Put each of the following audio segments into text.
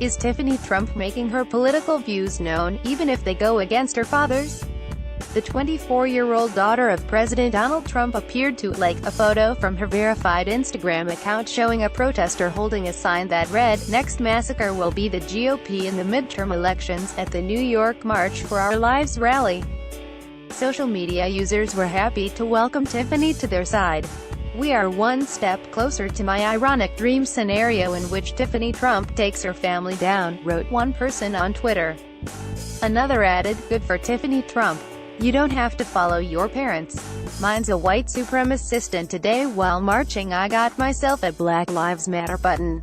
Is Tiffany Trump making her political views known, even if they go against her father's? The 24-year-old daughter of President Donald Trump appeared to like a photo from her verified Instagram account showing a protester holding a sign that read, "Next massacre will be the GOP in the midterm elections," at the New York March for Our Lives rally. Social media users were happy to welcome Tiffany to their side. "We are one step closer to my ironic dream scenario in which Tiffany Trump takes her family down," wrote one person on Twitter. Another added, "Good for Tiffany Trump. You don't have to follow your parents. Mine's a white supremacist and today while marching I got myself a Black Lives Matter button.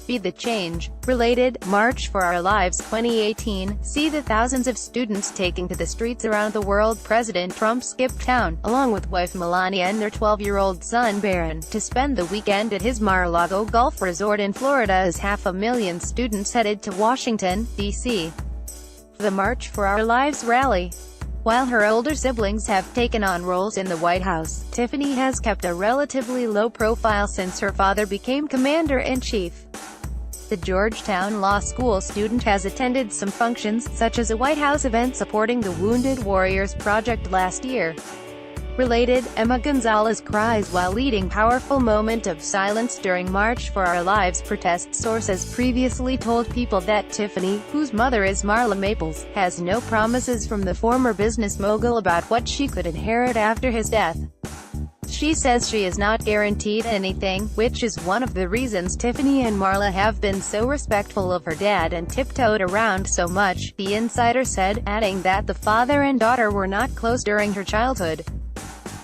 Be the change." Related, March for Our Lives 2018, see the thousands of students taking to the streets around the world. President Trump skipped town, along with wife Melania and their 12-year-old son Barron, to spend the weekend at his Mar-a-Lago golf resort in Florida as 500,000 students headed to Washington, D.C. for the March for Our Lives rally. While her older siblings have taken on roles in the White House, Tiffany has kept a relatively low profile since her father became commander-in-chief. The Georgetown Law School student has attended some functions, such as a White House event supporting the Wounded Warriors Project last year. Related, Emma Gonzalez cries while leading powerful moment of silence during March for Our Lives protest. Sources previously told People that Tiffany, whose mother is Marla Maples, has no promises from the former business mogul about what she could inherit after his death. She says she is not guaranteed anything, which is one of the reasons Tiffany and Marla have been so respectful of her dad and tiptoed around so much, the insider said, adding that the father and daughter were not close during her childhood.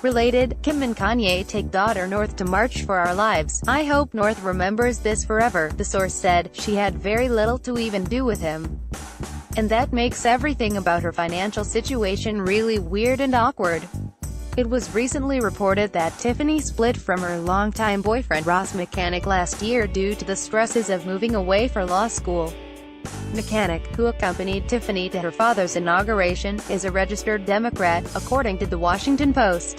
Related, Kim and Kanye take daughter North to March for Our Lives. "I hope North remembers this forever," the source said. "She had very little to even do with him. And that makes everything about her financial situation really weird and awkward." It was recently reported that Tiffany split from her longtime boyfriend Ross Mechanic last year due to the stresses of moving away for law school. Mechanic, who accompanied Tiffany to her father's inauguration, is a registered Democrat, according to The Washington Post.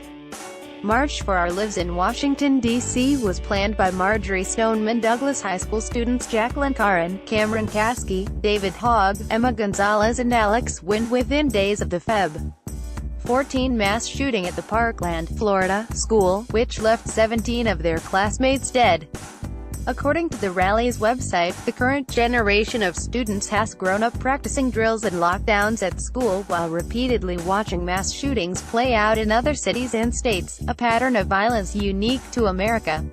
March for Our Lives in Washington, D.C. was planned by Marjorie Stoneman Douglas High School students Jacqueline Caron, Cameron Kasky, David Hogg, Emma Gonzalez and Alex Wind within days of the Feb. 14 mass shooting at the Parkland, Florida, school, which left 17 of their classmates dead. According to the rally's website, the current generation of students has grown up practicing drills and lockdowns at school while repeatedly watching mass shootings play out in other cities and states, a pattern of violence unique to America.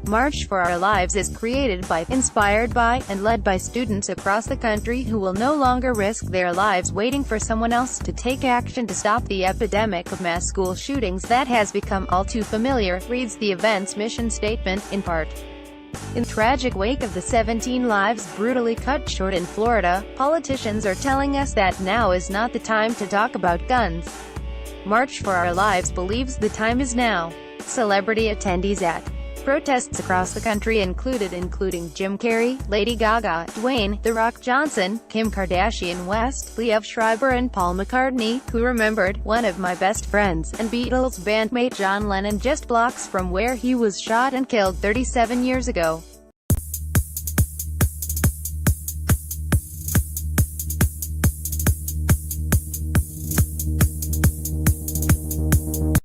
March for Our Lives is created by, inspired by, and led by students across the country who will no longer risk their lives waiting for someone else to take action to stop the epidemic of mass school shootings that has become all too familiar, reads the event's mission statement, in part. In the tragic wake of the 17 lives brutally cut short in Florida, politicians are telling us that now is not the time to talk about guns. March for Our Lives believes the time is now. Celebrity attendees at protests across the country including Jim Carrey, Lady Gaga, Dwayne "The Rock" Johnson, Kim Kardashian West, Liev Schreiber and Paul McCartney, who remembered "One of my best friends," and Beatles bandmate John Lennon just blocks from where he was shot and killed 37 years ago.